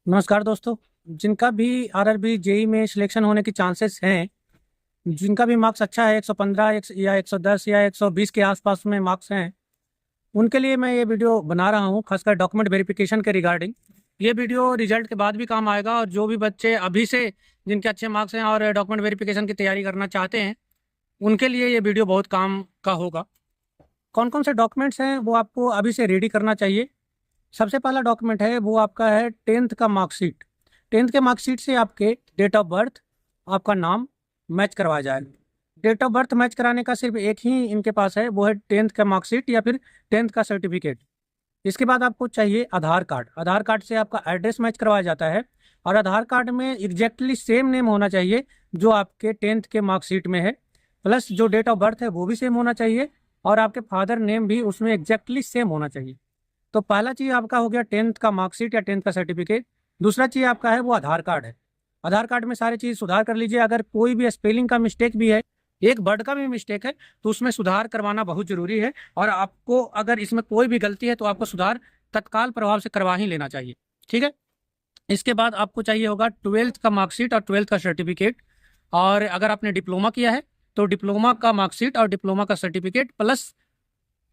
नमस्कार दोस्तों। जिनका भी आरआरबी जेई में सिलेक्शन होने की चांसेस हैं, जिनका भी मार्क्स अच्छा है 115 या 110 या 120 के आसपास में मार्क्स हैं, उनके लिए मैं ये वीडियो बना रहा हूँ, खासकर डॉक्यूमेंट वेरिफिकेशन के रिगार्डिंग। ये वीडियो रिजल्ट के बाद भी काम आएगा और जो भी बच्चे अभी से जिनके अच्छे मार्क्स हैं और डॉक्यूमेंट वेरिफिकेशन की तैयारी करना चाहते हैं, उनके लिए ये वीडियो बहुत काम का होगा। कौन कौन से डॉक्यूमेंट्स हैं वो आपको अभी से रेडी करना चाहिए। सबसे पहला डॉक्यूमेंट है वो आपका है 10th का मार्कशीट। 10th के मार्कशीट से आपके डेट ऑफ बर्थ, आपका नाम मैच करवाया जाएगा। डेट ऑफ बर्थ मैच कराने का सिर्फ एक ही इनके पास है, वो है 10th का मार्कशीट या फिर 10th का सर्टिफिकेट। इसके बाद आपको चाहिए आधार कार्ड। आधार कार्ड से आपका एड्रेस मैच करवाया जाता है और आधार कार्ड में एग्जैक्टली सेम नेम होना चाहिए जो आपके 10th के मार्कशीट में है, प्लस जो डेट ऑफ बर्थ है वो भी सेम होना चाहिए और आपके फादर नेम भी उसमें एग्जैक्टली सेम होना चाहिए। तो पहला चीज़ आपका हो गया 10th का मार्कशीट या 10th का सर्टिफिकेट। दूसरा चीज़ आपका है वो आधार कार्ड है। आधार कार्ड में सारी चीज़ सुधार कर लीजिए। अगर कोई भी स्पेलिंग का मिस्टेक भी है, एक वर्ड का भी मिस्टेक है, तो उसमें सुधार करवाना बहुत जरूरी है। और आपको अगर इसमें कोई भी गलती है तो आपको सुधार तत्काल प्रभाव से करवा ही लेना चाहिए। ठीक है। इसके बाद आपको चाहिए होगा 12th का मार्कशीट और 12th का सर्टिफिकेट। और अगर आपने डिप्लोमा किया है तो डिप्लोमा का मार्कशीट और डिप्लोमा का सर्टिफिकेट, प्लस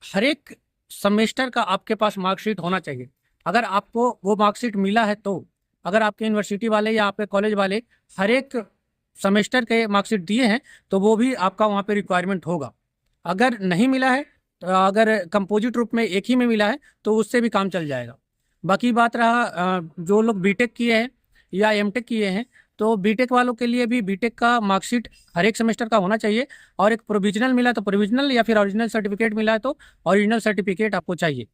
हर एक सेमेस्टर का आपके पास मार्कशीट होना चाहिए। अगर आपको वो मार्कशीट मिला है तो, अगर आपके यूनिवर्सिटी वाले या आपके कॉलेज वाले हर एक सेमेस्टर के मार्कशीट दिए हैं तो वो भी आपका वहाँ पे रिक्वायरमेंट होगा। अगर नहीं मिला है तो, अगर कंपोजिट रूप में एक ही में मिला है तो उससे भी काम चल जाएगा। बाकी बात रहा जो लोग बीटेक किए हैं या एमटेक किए हैं, तो बीटेक वालों के लिए भी बीटेक का मार्कशीट हर एक सेमेस्टर का होना चाहिए। और एक प्रोविजनल मिला तो प्रोविजनल, या फिर ओरिजिनल सर्टिफिकेट मिला है तो ओरिजिनल सर्टिफिकेट आपको चाहिए।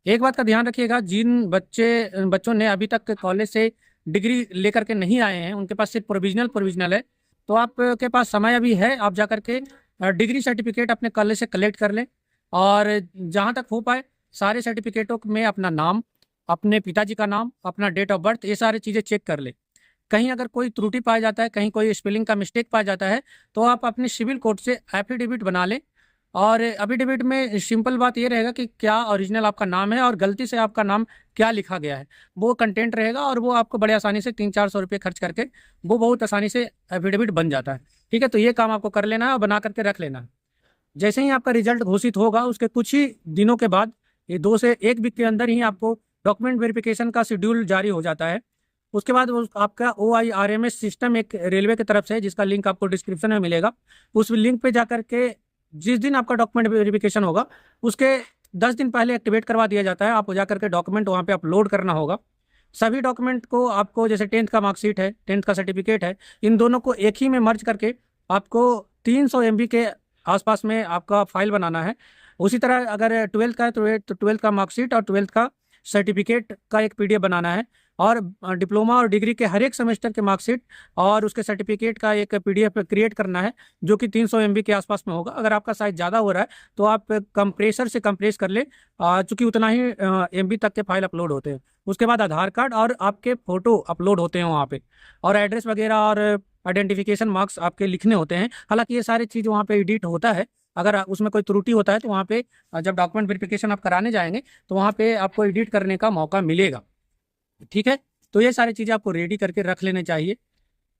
एक बात का ध्यान रखिएगा, जिन बच्चों ने अभी तक कॉलेज से डिग्री लेकर के नहीं आए हैं, उनके पास सिर्फ प्रोविजनल प्रोविजनल है, तो आपके पास समय अभी है। आप जा करके डिग्री सर्टिफिकेट अपने कॉलेज से कलेक्ट कर लें और जहाँ तक हो पाए सारे सर्टिफिकेटों में अपना नाम, अपने पिताजी का नाम, अपना डेट ऑफ बर्थ, ये सारी चीज़ें चेक कर ले। कहीं अगर कोई त्रुटि पाया जाता है, कहीं कोई स्पेलिंग का मिस्टेक पाया जाता है, तो आप अपने सिविल कोर्ट से एफिडेविट बना लें। और एफिडेविट में सिंपल बात ये रहेगा कि क्या ओरिजिनल आपका नाम है और गलती से आपका नाम क्या लिखा गया है, वो कंटेंट रहेगा। और वो आपको बड़े आसानी से 300-400 रुपये खर्च करके वो बहुत आसानी से एफिडेविट बन जाता है। ठीक है, तो ये काम आपको कर लेना है और बना करके रख लेना है। जैसे ही आपका रिजल्ट घोषित होगा उसके कुछ ही दिनों के बाद, ये 2 से 1 वीक के अंदर ही आपको डॉक्यूमेंट वेरिफिकेशन का शेड्यूल जारी हो जाता है। उसके बाद वो आपका OIRMS सिस्टम एक रेलवे की तरफ से है, जिसका लिंक आपको डिस्क्रिप्शन में मिलेगा। उस लिंक पे जाकर के जिस दिन आपका डॉक्यूमेंट वेरिफिकेशन होगा उसके 10 दिन पहले एक्टिवेट करवा दिया जाता है। आपको जाकर के डॉक्यूमेंट वहाँ पे अपलोड करना होगा। सभी डॉक्यूमेंट को आपको, जैसे 10th का मार्कशीट है, 10th का सर्टिफिकेट है, इन दोनों को एक ही में मर्ज करके आपको 300 MB के आसपास में आपका फाइल बनाना है। उसी तरह अगर 12th का है तो 12th का मार्कशीट और 12th का सर्टिफिकेट का एक PDF बनाना है। और डिप्लोमा और डिग्री के हर एक सेमेस्टर के मार्कशीट और उसके सर्टिफिकेट का एक PDF क्रिएट करना है, जो कि 300 MB के आसपास में होगा। अगर आपका साइज ज़्यादा हो रहा है तो आप कंप्रेसर से कंप्रेस कर ले, चूँकि उतना ही MB तक के फाइल अपलोड होते हैं। उसके बाद आधार कार्ड और आपके फ़ोटो अपलोड होते हैं वहाँ पे, और एड्रेस वगैरह और आइडेंटिफिकेशन मार्क्स आपके लिखने होते हैं। हालांकि ये सारी चीज़ वहाँ पे एडिट होता है। अगर उसमें कोई त्रुटि होता है तो वहाँ पे जब डॉक्यूमेंट वेरिफिकेशन आप कराने जाएंगे तो वहाँ पे आपको एडिट करने का मौका मिलेगा। ठीक है, तो ये सारी चीज़ें आपको रेडी करके रख लेने चाहिए।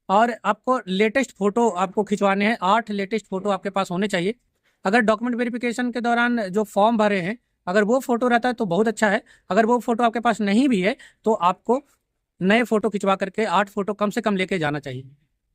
और आपको लेटेस्ट फोटो आपको खिंचवाने हैं, 8 लेटेस्ट फोटो आपके पास होने चाहिए। अगर डॉक्यूमेंट वेरिफिकेशन के दौरान जो फॉर्म भरे हैं, अगर वो फोटो रहता है तो बहुत अच्छा है। अगर वो फोटो आपके पास नहीं भी है तो आपको नए फोटो खिंचवा करके 8 फोटो कम से कम लेके जाना चाहिए।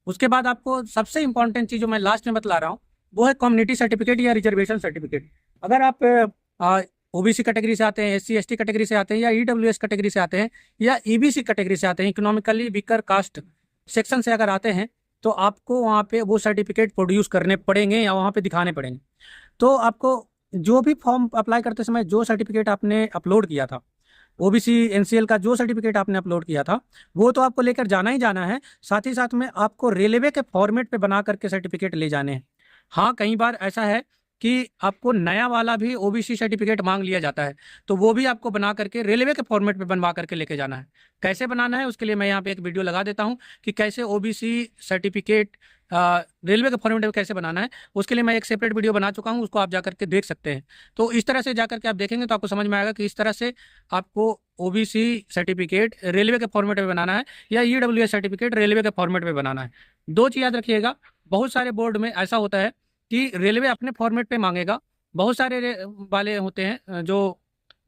उसके बाद आपको सबसे इंपॉर्टेंट चीज़ जो मैं लास्ट में बतला रहा हूँ वो है कम्युनिटी सर्टिफिकेट या रिजर्वेशन सर्टिफिकेट। अगर आप OBC कैटेगरी से आते हैं, SC ST कैटेगरी से आते हैं, या EWS कैटेगरी से आते हैं, या EBC कैटेगरी से आते हैं, इकोनॉमिकली वीकर कास्ट सेक्शन से अगर आते हैं, तो आपको वहाँ पे वो सर्टिफिकेट प्रोड्यूस करने पड़ेंगे या वहाँ पे दिखाने पड़ेंगे। तो आपको जो भी फॉर्म अप्लाई करते समय जो सर्टिफिकेट आपने अपलोड किया था, OBC NCL का जो सर्टिफिकेट आपने अपलोड किया था, वो तो आपको लेकर जाना ही जाना है। साथ ही साथ में आपको रेलवे के फॉर्मेट पे बना करके सर्टिफिकेट ले जाने हैं। हाँ, कई बार ऐसा है कि आपको नया वाला भी OBC सर्टिफिकेट मांग लिया जाता है, तो वो भी आपको बना करके रेलवे के फॉर्मेट पे बनवा करके लेके जाना है। कैसे बनाना है उसके लिए मैं यहाँ पे एक वीडियो लगा देता हूँ कि कैसे OBC सर्टिफिकेट रेलवे के फॉर्मेट में कैसे बनाना है। उसके लिए मैं एक सेपरेट वीडियो बना चुका हूँ, उसको आप जाकर के देख सकते हैं। तो इस तरह से जाकर के आप देखेंगे तो आपको समझ में आएगा कि इस तरह से आपको ओबीसी सर्टिफिकेट रेलवे के फॉर्मेट में बनाना है या ईडब्ल्यूएस सर्टिफिकेट रेलवे के फॉर्मेट में बनाना है। दो चीज़ याद रखिएगा, बहुत सारे बोर्ड में ऐसा होता है कि रेलवे अपने फॉर्मेट पे मांगेगा, बहुत सारे वाले होते हैं जो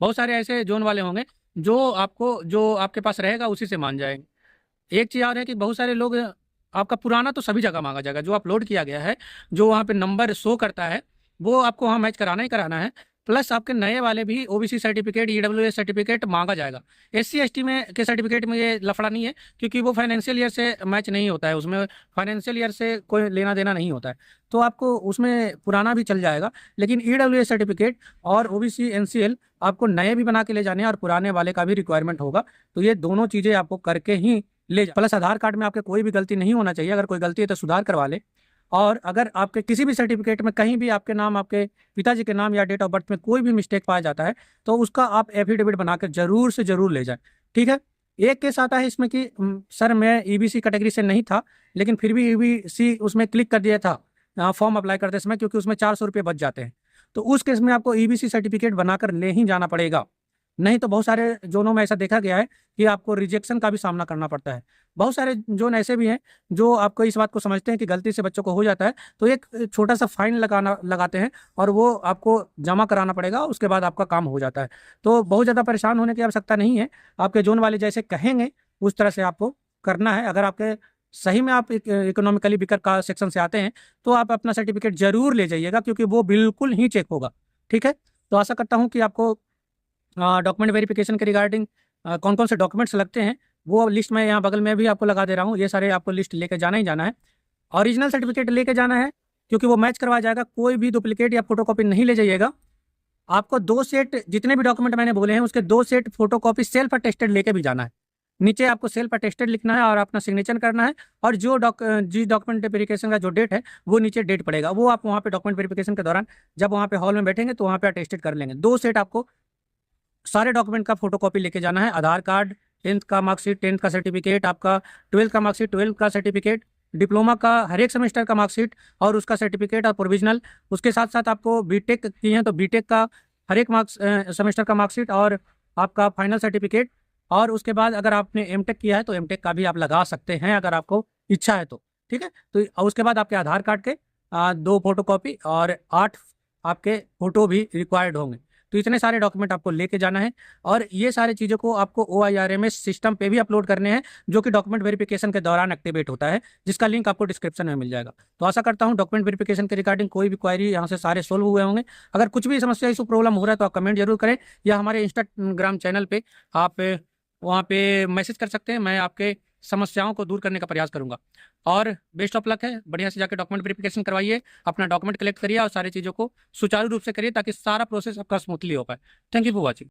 बहुत सारे ऐसे जोन वाले होंगे जो आपके पास रहेगा उसी से मान जाएंगे। एक चीज़ और है कि बहुत सारे लोग आपका पुराना तो सभी जगह मांगा जाएगा, जो अपलोड किया गया है, जो वहाँ पे नंबर शो करता है वो आपको वहाँ मैच कराना ही कराना है। प्लस आपके नए वाले भी ओबीसी सर्टिफिकेट ईडब्ल्यूएस सर्टिफिकेट मांगा जाएगा। एससी एसटी में के सर्टिफिकेट में ये लफड़ा नहीं है, क्योंकि वो फाइनेंशियल ईयर से मैच नहीं होता है, उसमें फाइनेंशियल ईयर से कोई लेना देना नहीं होता है, तो आपको उसमें पुराना भी चल जाएगा। लेकिन ईडब्ल्यूएस सर्टिफिकेट और ओबीसी एनसीएल आपको नए भी बना के ले जाने हैं और पुराने वाले का भी रिक्वायरमेंट होगा, तो ये दोनों चीज़ें आपको करके ही ले जा। प्लस आधार कार्ड में आपके कोई भी गलती नहीं होना चाहिए, अगर कोई गलती है तो सुधार करवा ले। और अगर आपके किसी भी सर्टिफिकेट में कहीं भी आपके नाम, आपके पिताजी के नाम या डेट ऑफ बर्थ में कोई भी मिस्टेक पाया जाता है तो उसका आप एफिडेविट बनाकर जरूर से जरूर ले जाएं, ठीक है। एक केस आता है इसमें कि सर मैं ईबीसी कैटेगरी से नहीं था, लेकिन फिर भी ईबीसी उसमें क्लिक कर दिया था फॉर्म अप्लाई करते समय, क्योंकि उसमें 400 रुपये बच जाते हैं, तो उस केस में आपको ईबीसी सर्टिफिकेट बनाकर ले ही जाना पड़ेगा। नहीं तो बहुत सारे जोनों में ऐसा देखा गया है कि आपको रिजेक्शन का भी सामना करना पड़ता है। बहुत सारे जोन ऐसे भी हैं जो आपको इस बात को समझते हैं कि गलती से बच्चों को हो जाता है तो एक छोटा सा फाइन लगाते हैं और वो आपको जमा कराना पड़ेगा, उसके बाद आपका काम हो जाता है। तो बहुत ज़्यादा परेशान होने की आवश्यकता नहीं है, आपके जोन वाले जैसे कहेंगे उस तरह से आपको करना है। अगर आपके सही में आप इकोनॉमिकली वीकर का सेक्शन से आते हैं तो आप अपना सर्टिफिकेट जरूर ले जाइएगा, क्योंकि वो बिल्कुल ही चेक होगा, ठीक है। तो आशा करता हूँ कि आपको डॉक्यूमेंट वेरिफिकेशन के रिगार्डिंग कौन कौन से डॉक्यूमेंट्स लगते हैं वो लिस्ट मैं यहाँ बगल में भी आपको लगा दे रहा हूँ। ये सारे आपको लिस्ट लेके जाना ही जाना है। ओरिजिनल सर्टिफिकेट लेके जाना है, क्योंकि वो मैच करवाया जाएगा, कोई भी डुप्लीकेट या फोटोकॉपी नहीं ले जाइएगा। आपको 2 सेट जितने भी डॉक्यूमेंट मैंने बोले हैं उसके 2 सेट फोटोकॉपी सेल्फ अटेस्टेड लेके भी जाना है। नीचे आपको सेल्फ अटेस्टेड लिखना है और अपना सिग्नेचर करना है, और जो जिस डॉक्यूमेंट वेरिफिकेशन का जो डेट है वो नीचे डेट पड़ेगा, वो आप वहाँ पे डॉक्यूमेंट वेरिफिकेशन के दौरान जब वहाँ पे हॉल में बैठेंगे तो वहाँ पे अटेस्टेड कर लेंगे। 2 सेट आपको सारे डॉक्यूमेंट का फोटोकॉपी लेके जाना है। आधार कार्ड, 10th का मार्कशीट, 10th का सर्टिफिकेट, आपका 12th का मार्कशीट, 12th का सर्टिफिकेट, डिप्लोमा का हर एक सेमेस्टर का मार्कशीट और उसका सर्टिफिकेट और प्रोविजनल। उसके साथ साथ आपको बीटेक की हैं तो बीटेक का हर एक सेमेस्टर का मार्कशीट और आपका फाइनल सर्टिफिकेट। और उसके बाद अगर आपने एमटेक किया है तो एमटेक का भी आप लगा सकते हैं अगर आपको इच्छा है तो, ठीक है। तो उसके बाद आपके आधार कार्ड के 2 फोटोकॉपी और 8 आपके फोटो भी रिक्वायर्ड होंगे। तो इतने सारे डॉक्यूमेंट आपको लेके जाना है और ये सारी चीज़ों को आपको OIRMS सिस्टम पे भी अपलोड करने हैं, जो कि डॉक्यूमेंट वेरिफिकेशन के दौरान एक्टिवेट होता है, जिसका लिंक आपको डिस्क्रिप्शन में मिल जाएगा। तो आशा करता हूँ डॉक्यूमेंट वेरिफिकेशन के रिगार्डिंग कोई भी क्वायरी यहाँ से सारे सोल्व हुए होंगे। अगर कुछ भी समस्या इशू प्रॉब्लम हो रहा है तो आप कमेंट जरूर करें, या हमारे इंस्टाग्राम चैनल पर आप वहाँ पे मैसेज कर सकते हैं। मैं आपके समस्याओं को दूर करने का प्रयास करूंगा। और बेस्ट ऑफ लक है, बढ़िया से जाकर डॉक्यूमेंट वेरिफिकेशन करवाइए, अपना डॉक्यूमेंट कलेक्ट करिए और सारी चीज़ों को सुचारू रूप से करिए ताकि सारा प्रोसेस आपका स्मूथली हो पाए। Thank you for watching.